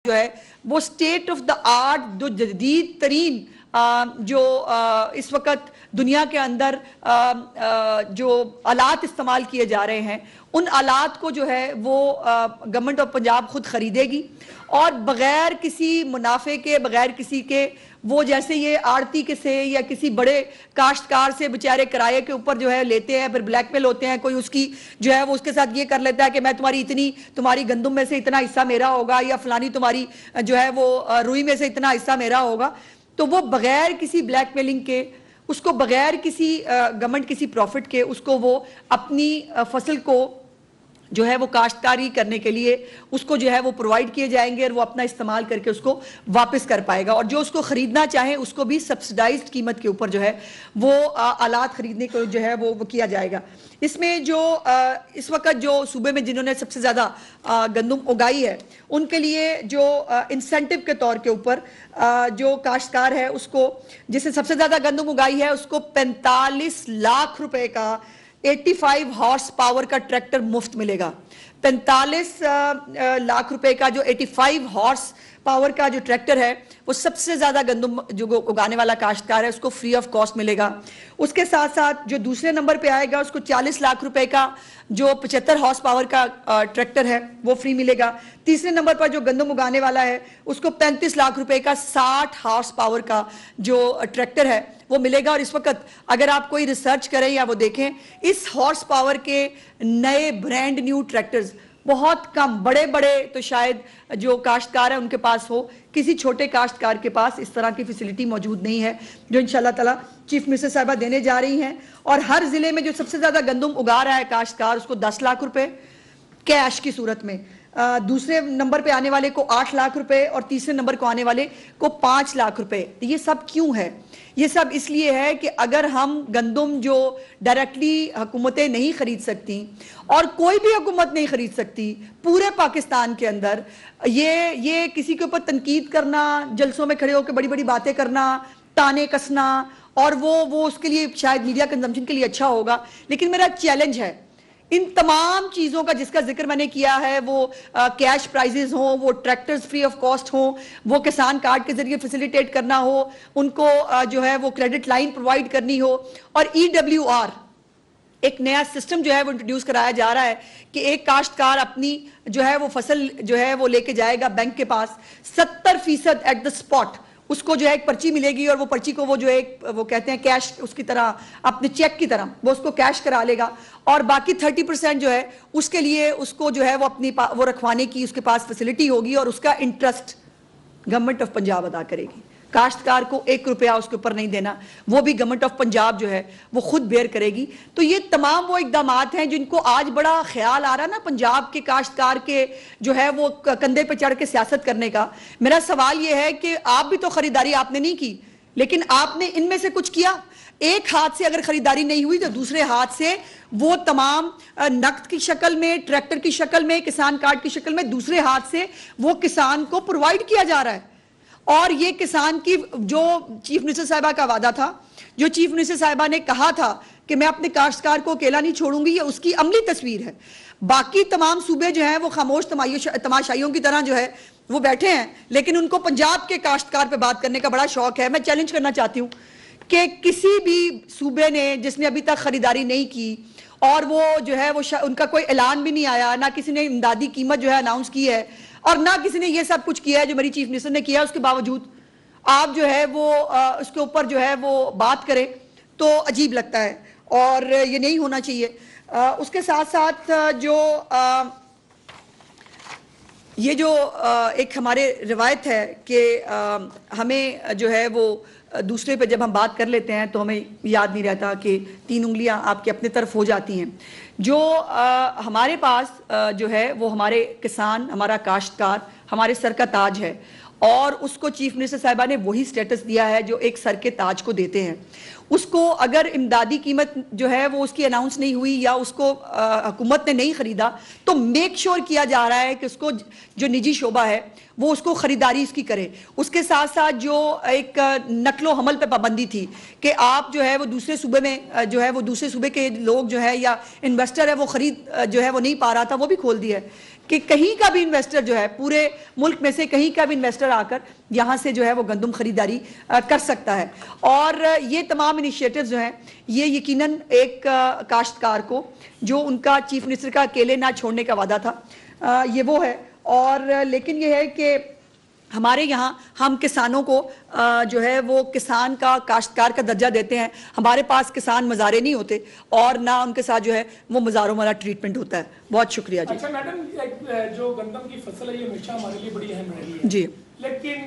جو ہے وہ سٹیٹ آف دا آرٹ جو جدید ترین جو اس وقت دنیا کے اندر جو آلات استعمال کیے جا رہے ہیں ان آلات کو جو ہے وہ گورنمنٹ آف پنجاب خود خریدے گی اور بغیر کسی منافع کے بغیر کسی کے وہ جیسے یہ آڑتی کے سے یا کسی بڑے کاشتکار سے بچارے کرائے کے اوپر جو ہے لیتے ہیں پھر بلیک میل ہوتے ہیں کوئی اس کی جو ہے وہ اس کے ساتھ یہ کر لیتا ہے کہ میں تمہاری گندم میں سے اتنا حصہ میرا ہوگا یا فلانی تمہاری جو ہے وہ روئی میں سے اتنا حصہ میرا ہوگا تو وہ بغیر کسی بلیک میلنگ کے اس کو بغیر کسی گورنمنٹ کسی پروفٹ کے اس کو وہ اپنی فصل کو جو ہے وہ کاشتکاری کرنے کے لیے اس کو جو ہے وہ پرووائڈ کیے جائیں گے اور وہ اپنا استعمال کر کے اس کو واپس کر پائے گا اور جو اس کو خریدنا چاہیں اس کو بھی سبسڈائزڈ قیمت کے اوپر جو ہے وہ آلات خریدنے کو جو ہے وہ کیا جائے گا۔ اس میں جو اس وقت جو صوبے میں جنہوں نے سب سے زیادہ گندم اگائی ہے ان کے لیے جو انسینٹیو کے طور کے اوپر جو کاشتکار ہے اس کو جس نے سب سے زیادہ گندم اگائی ہے اس کو 45 لاکھ روپے کا 85 ہارس پاور کا ٹریکٹر مفت ملے گا۔ 45 لاکھ روپے کا جو 85 ہارس پاور کا جو ٹریکٹر ہے وہ سب سے زیادہ گندم جو اگانے والا کاشتکار ہے اس کو فری آف کاسٹ ملے گا۔ اس کے ساتھ ساتھ جو دوسرے نمبر پہ آئے گا اس کو 40 لاکھ روپے کا جو 75 ہارس پاور کا ٹریکٹر ہے وہ فری ملے گا۔ تیسرے نمبر پر جو گندم اگانے والا ہے اس کو 35 لاکھ روپے کا 60 ہارس پاور کا جو ٹریکٹر ہے وہ ملے گا۔ اور اس وقت اگر آپ کوئی ریسرچ کریں یا وہ دیکھیں اس ہارس پاور کے نئے برانڈ نیو ٹریکٹرز بہت کم بڑے تو شاید جو کاشتکار ہیں ان کے پاس ہو، کسی چھوٹے کاشتکار کے پاس اس طرح کی فیسلٹی موجود نہیں ہے جو انشاءاللہ تعالی چیف منسٹر صاحبہ دینے جا رہی ہیں۔ اور ہر ضلع میں جو سب سے زیادہ گندم اگا رہا ہے کاشتکار اس کو 10 لاکھ روپے کیش کی صورت میں، دوسرے نمبر پہ آنے والے کو 8 لاکھ روپے اور تیسرے نمبر کو آنے والے کو 5 لاکھ روپے۔ یہ سب کیوں ہے؟ یہ سب اس لیے ہے کہ اگر ہم گندم جو ڈائریکٹلی حکومتیں نہیں خرید سکتی اور کوئی بھی حکومت نہیں خرید سکتی پورے پاکستان کے اندر، یہ کسی کے اوپر تنقید کرنا، جلسوں میں کھڑے ہو کے بڑی بڑی باتیں کرنا، تانے کسنا اور وہ اس کے لیے شاید میڈیا کنزمپشن کے لیے اچھا ہوگا، لیکن میرا چیلنج ہے ان تمام چیزوں کا جس کا ذکر میں نے کیا ہے، وہ کیش پرائزز ہوں، وہ ٹریکٹرز فری آف کاسٹ ہوں، وہ کسان کارڈ کے ذریعے فیسیلیٹیٹ کرنا ہو، ان کو جو ہے وہ کریڈٹ لائن پرووائڈ کرنی ہو، اور EWR ایک نیا سسٹم جو ہے وہ انٹروڈیوس کرایا جا رہا ہے کہ ایک کاشتکار اپنی جو ہے وہ فصل جو ہے وہ لے کے جائے گا بینک کے پاس، 70% ایٹ دا سپاٹ اس کو جو ہے ایک پرچی ملے گی اور وہ پرچی کو وہ جو ایک وہ کہتے ہیں کیش اس کی طرح اپنے چیک کی طرح وہ اس کو کیش کرا لے گا، اور باقی 30% جو ہے اس کے لیے اس کو جو ہے وہ اپنی وہ رکھوانے کی اس کے پاس فیسلٹی ہوگی اور اس کا انٹرسٹ گورنمنٹ آف پنجاب ادا کرے گی۔ کاشتکار کو 1 روپیہ اس کے اوپر نہیں دینا، وہ بھی گورنمنٹ آف پنجاب جو ہے وہ خود بیئر کرے گی۔ تو یہ تمام وہ اقدامات ہیں جن کو آج بڑا خیال آ رہا نا پنجاب کے کاشتکار کے جو ہے وہ کندھے پہ چڑھ کے سیاست کرنے کا۔ میرا سوال یہ ہے کہ آپ بھی تو خریداری آپ نے نہیں کی، لیکن آپ نے ان میں سے کچھ کیا؟ ایک ہاتھ سے اگر خریداری نہیں ہوئی تو دوسرے ہاتھ سے وہ تمام نقد کی شکل میں، ٹریکٹر کی شکل میں، کسان کارڈ کی شکل میں دوسرے ہاتھ سے وہ کسان کو پرووائڈ کیا جا رہا ہے۔ اور یہ کسان کی جو چیف منسٹر صاحبہ کا وعدہ تھا، جو چیف منسٹر صاحبہ نے کہا تھا کہ میں اپنے کاشتکار کو اکیلا نہیں چھوڑوں گی، یہ اس کی عملی تصویر ہے۔ باقی تمام صوبے جو ہیں وہ خاموش تماشائیوں کی طرح جو ہے وہ بیٹھے ہیں، لیکن ان کو پنجاب کے کاشتکار پہ بات کرنے کا بڑا شوق ہے۔ میں چیلنج کرنا چاہتی ہوں کہ کسی بھی صوبے نے جس نے ابھی تک خریداری نہیں کی اور وہ جو ہے وہ ان کا کوئی اعلان بھی نہیں آیا، نہ کسی نے امدادی قیمت جو ہے اناؤنس کی ہے اور نہ کسی نے یہ سب کچھ کیا ہے جو میری چیف منسٹر نے کیا، اس کے باوجود آپ جو ہے وہ اس کے اوپر جو ہے وہ بات کریں تو عجیب لگتا ہے اور یہ نہیں ہونا چاہیے۔ اس کے ساتھ ساتھ یہ جو ایک ہمارے روایت ہے کہ ہمیں جو ہے وہ دوسرے پہ جب ہم بات کر لیتے ہیں تو ہمیں یاد نہیں رہتا کہ 3 انگلیاں آپ کے اپنے طرف ہو جاتی ہیں۔ جو ہمارے پاس جو ہے وہ ہمارے کسان، ہمارا کاشتکار ہمارے سر کا تاج ہے، اور اس کو چیف منسٹر صاحبہ نے وہی سٹیٹس دیا ہے جو ایک سر کے تاج کو دیتے ہیں۔ اس کو اگر امدادی قیمت جو ہے وہ اس کی اناؤنس نہیں ہوئی یا اس کو حکومت نے نہیں خریدا تو میک شور کیا جا رہا ہے کہ اس کو جو نجی شعبہ ہے وہ اس کو خریداری اس کی کرے۔ اس کے ساتھ ساتھ جو ایک نقل و حمل پہ پابندی تھی کہ آپ جو ہے وہ دوسرے صوبے میں جو ہے وہ دوسرے صوبے کے لوگ جو ہے یا انویسٹر ہے وہ خرید جو ہے وہ نہیں پا رہا تھا، وہ بھی کھول دی ہے کہ کہیں کا بھی انویسٹر جو ہے پورے ملک میں سے کہیں کا بھی انویسٹر آ کر یہاں سے جو ہے وہ گندم خریداری کر سکتا ہے. اور یہ تمام انیشیٹیوز جو ہیں یہ یقیناً ایک کاشتکار کو جو ان کا چیف منسٹر کا اکیلے نہ چھوڑنے کا وعدہ تھا یہ وہ ہے. اور لیکن یہ ہے کہ ہمارے یہاں ہم کسانوں کو جو ہے وہ کسان کا کاشتکار کا درجہ دیتے ہیں. ہمارے پاس کسان مزارے نہیں ہوتے اور نہ ان کے ساتھ جو ہے وہ مزاروں والا ٹریٹمنٹ ہوتا ہے. بہت شکریہ جی. اچھا میڈم جو گندم کی فصل ہے یہ ہمیشہ ہمارے لیے بڑی اہم رہی ہے جی لیکن